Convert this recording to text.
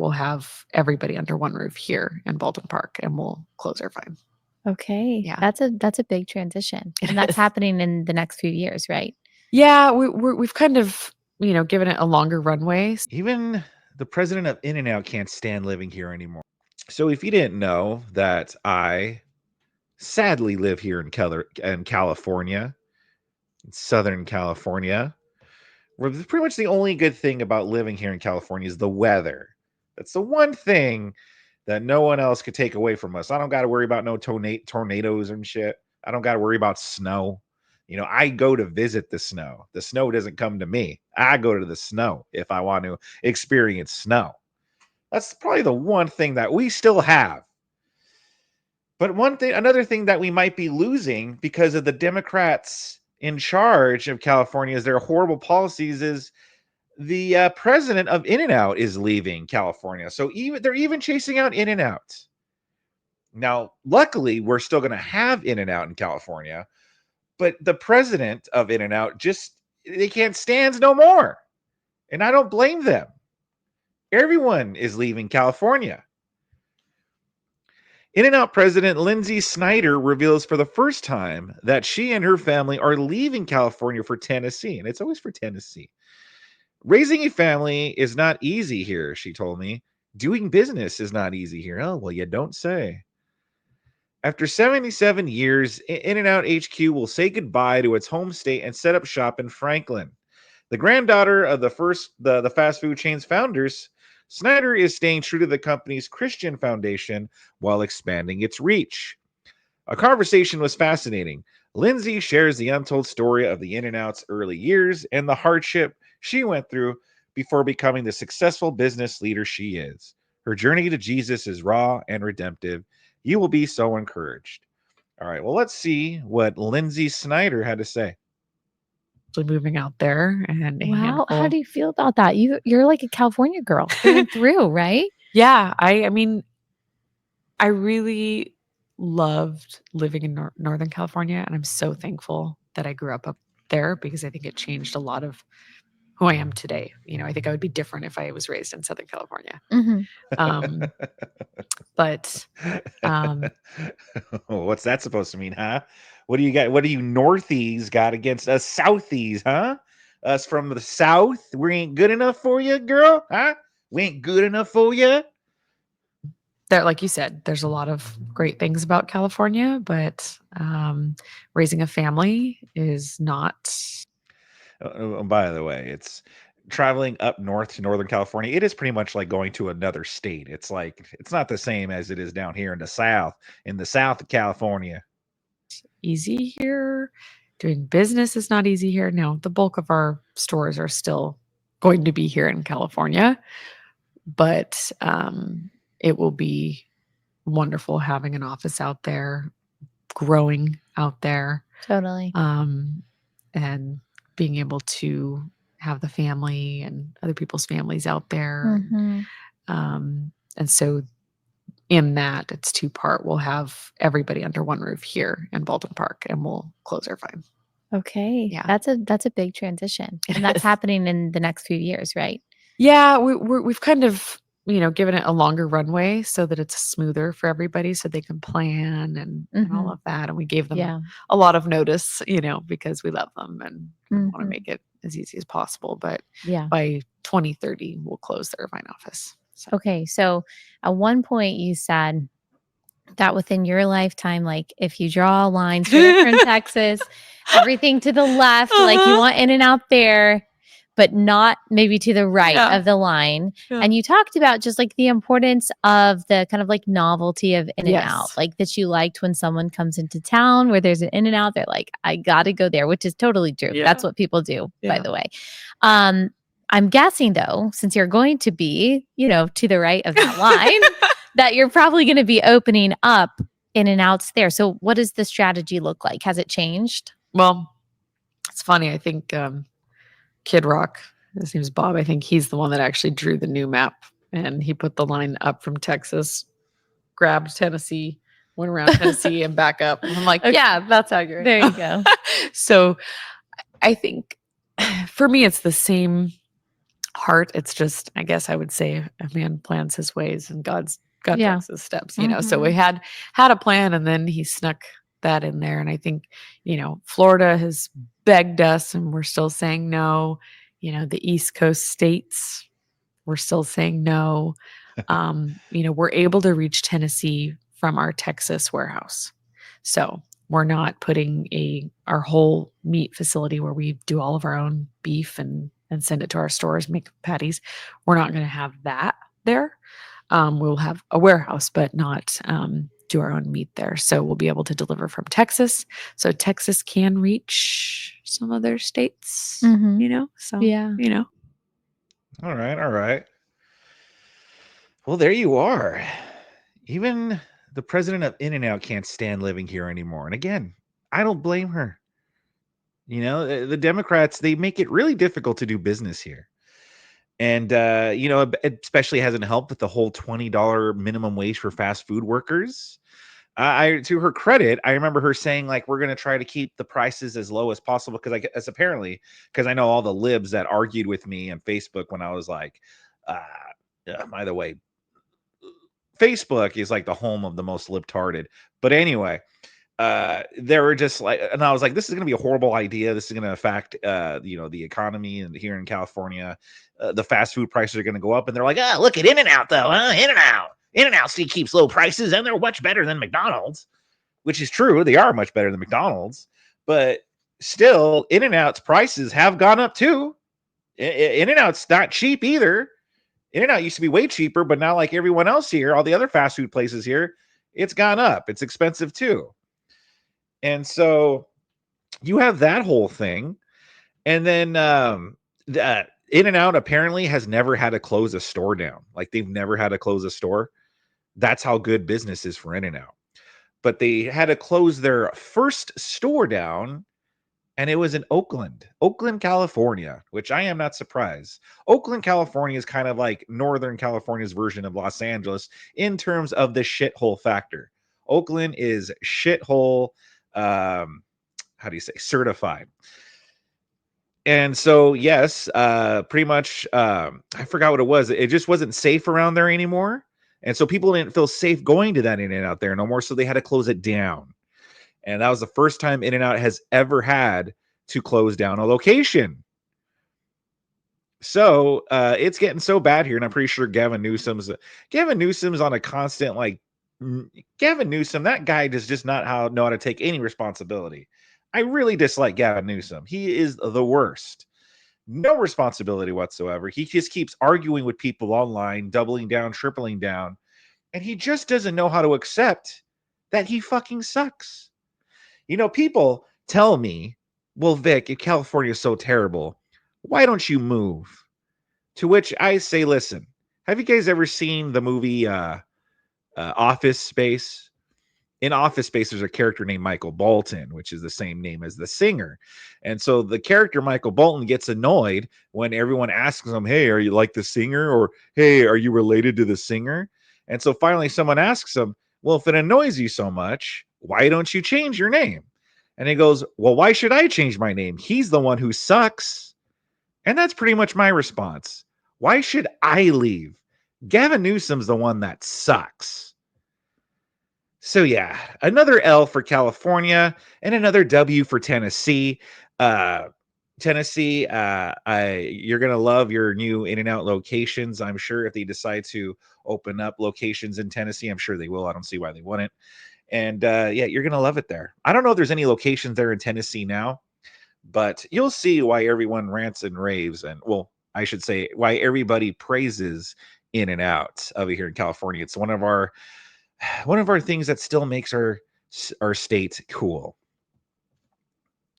we'll have everybody under one roof here in Baldwin Park, and we'll close our Vine. Okay. Yeah. That's a big transition. And that's happening in the next few years, right? Yeah, we've kind of, given it a longer runway. Even the president of In-N-Out can't stand living here anymore. So if you didn't know that I sadly live here in California, in Southern California, where pretty much the only good thing about living here in California is the weather. That's the one thing that no one else could take away from us. I don't got to worry about no tornadoes and shit. I don't got to worry about snow. I go to visit the snow. The snow doesn't come to me. I go to the snow if I want to experience snow. That's probably the one thing that we still have. But another thing that we might be losing because of the Democrats in charge of California is their horrible policies is the president of In-N-Out is leaving California. So they're even chasing out In-N-Out. Now, luckily, we're still going to have In-N-Out in California, but the president of In-N-Out they can't stand no more. And I don't blame them. Everyone is leaving California. In-N-Out president Lindsay Snyder reveals for the first time that she and her family are leaving California for Tennessee. And it's always for Tennessee. Raising a family is not easy here, she told me. Doing business is not easy here. Oh, well, you don't say. After 77 years, In-N-Out HQ will say goodbye to its home state and set up shop in Franklin. The granddaughter of the fast food chain's founders, Snyder is staying true to the company's Christian foundation while expanding its reach. Our conversation was fascinating. Lindsay shares the untold story of the In-N-Out's early years and the hardship she went through before becoming the successful business leader she is. Her journey to Jesus is raw and redemptive. You will be so encouraged. All right, well, let's see what Lindsay Snyder had to say. Moving out there and Wow. How do you feel about that? You're like a California girl through and through, right? Yeah, I mean, I really loved living in Northern California, and I'm so thankful that I grew up there because I think it changed a lot of who I am today. I think I would be different if I was raised in Southern California. But what's that supposed to mean, huh? What do you got? What do you Northies got against us Southies, huh? Us from the South, we ain't good enough for you, girl, huh? We ain't good enough for you. There, like you said, there's a lot of great things about California, but raising a family is not. By the way, it's traveling up north to Northern California. It is pretty much like going to another state. It's like it's not the same as it is down here in the South of California. Easy here. Doing business is not easy here. Now, the bulk of our stores are still going to be here in California, but it will be wonderful having an office out there, growing out there. Totally. And being able to have the family and other people's families out there. And so in that, it's two-part. We'll have everybody under one roof here in Baldwin Park, and we'll close our Vine. Okay. Yeah. That's a big transition. And that's happening in the next few years, right? Yeah, we've kind of, given it a longer runway so that it's smoother for everybody so they can plan and all of that. And we gave them a lot of notice, because we love them and want to make it as easy as possible. But by 2030, we'll close the Irvine office. So. Okay. So at one point you said that within your lifetime, like if you draw a line straight from Texas, everything to the left, like you want In-N-Out there, but not maybe to the right of the line. Yeah. And you talked about just like the importance of the kind of like novelty of In-N-Out, like that you liked when someone comes into town where there's an In-N-Out, they're like, I got to go there, which is totally true. Yeah. That's what people do, by the way. I'm guessing though, since you're going to be, to the right of that line, that you're probably going to be opening up In-N-Outs there. So what does the strategy look like? Has it changed? Well, it's funny. I think Kid Rock, his name's Bob. I think he's the one that actually drew the new map, and he put the line up from Texas, grabbed Tennessee, went around Tennessee and back up. And I'm like, yeah, that's accurate. There you go. So I think for me, it's the same heart. It's just, I guess I would say, a man plans his ways and God Yeah. directs his steps, So we had a plan, and then he snuck that in there. And I think, Florida has begged us, and we're still saying no. The East Coast states, we're still saying no. We're able to reach Tennessee from our Texas warehouse. So we're not putting our whole meat facility where we do all of our own beef and send it to our stores, make patties. We're not going to have that there. We'll have a warehouse, but not do our own meat there. So we'll be able to deliver from Texas. So Texas can reach some other states, So, Yeah. All right. All right. Well, there you are. Even the president of In-N-Out can't stand living here anymore. And again, I don't blame her. The Democrats, they make it really difficult to do business here. And, it especially hasn't helped with the whole $20 minimum wage for fast food workers. To her credit, I remember her saying, like, we're going to try to keep the prices as low as possible. Because I know all the libs that argued with me on Facebook when I was like, by the way, Facebook is like the home of the most libtarded. But anyway, they were just like, and I was like, this is going to be a horrible idea. This is going to affect, the economy and here in California, the fast food prices are going to go up. And they're like, look at In-N-Out though, huh? In-N-Out still keeps low prices, and they're much better than McDonald's, which is true. They are much better than McDonald's, but still, In-N-Out's prices have gone up too. In-N-Out's not cheap either. In-N-Out used to be way cheaper, but now, like everyone else here, all the other fast food places here, it's gone up. It's expensive too. And so you have that whole thing. And then In-N-Out apparently has never had to close a store down. Like, they've never had to close a store. That's how good business is for In-N-Out. But they had to close their first store down, and it was in Oakland, California, which I am not surprised. Oakland, California is kind of like Northern California's version of Los Angeles in terms of the shithole factor. Oakland is shithole, how do you say, certified. And so, yes, pretty much, I forgot what it was. It just wasn't safe around there anymore. And so people didn't feel safe going to that In-N-Out there no more. So they had to close it down. And that was the first time In-N-Out has ever had to close down a location. So it's getting so bad here. And I'm pretty sure Gavin Newsom's on a constant, like, Gavin Newsom, that guy does just not know how to take any responsibility. I really dislike Gavin Newsom. He is the worst. No responsibility whatsoever. He just keeps arguing with people online, doubling down, tripling down. And he just doesn't know how to accept that he fucking sucks. People tell me, well, Vic, if California is so terrible, why don't you move? To which I say, listen, have you guys ever seen the movie Office Space? In Office Space, there's a character named Michael Bolton, which is the same name as the singer. And so the character Michael Bolton gets annoyed when everyone asks him, hey, are you like the singer? Or, hey, are you related to the singer? And so finally someone asks him, well, if it annoys you so much, why don't you change your name? And he goes, well, why should I change my name? He's the one who sucks. And that's pretty much my response. Why should I leave? Gavin Newsom's the one that sucks. So yeah, another L for California and another W for Tennessee. Tennessee, you're going to love your new In-N-Out locations. I'm sure if they decide to open up locations in Tennessee, I'm sure they will. I don't see why they wouldn't. And you're going to love it there. I don't know if there's any locations there in Tennessee now, but you'll see why everyone rants and raves. And, well, I should say why everybody praises In-N-Out over here in California. It's one of our things that still makes our state cool.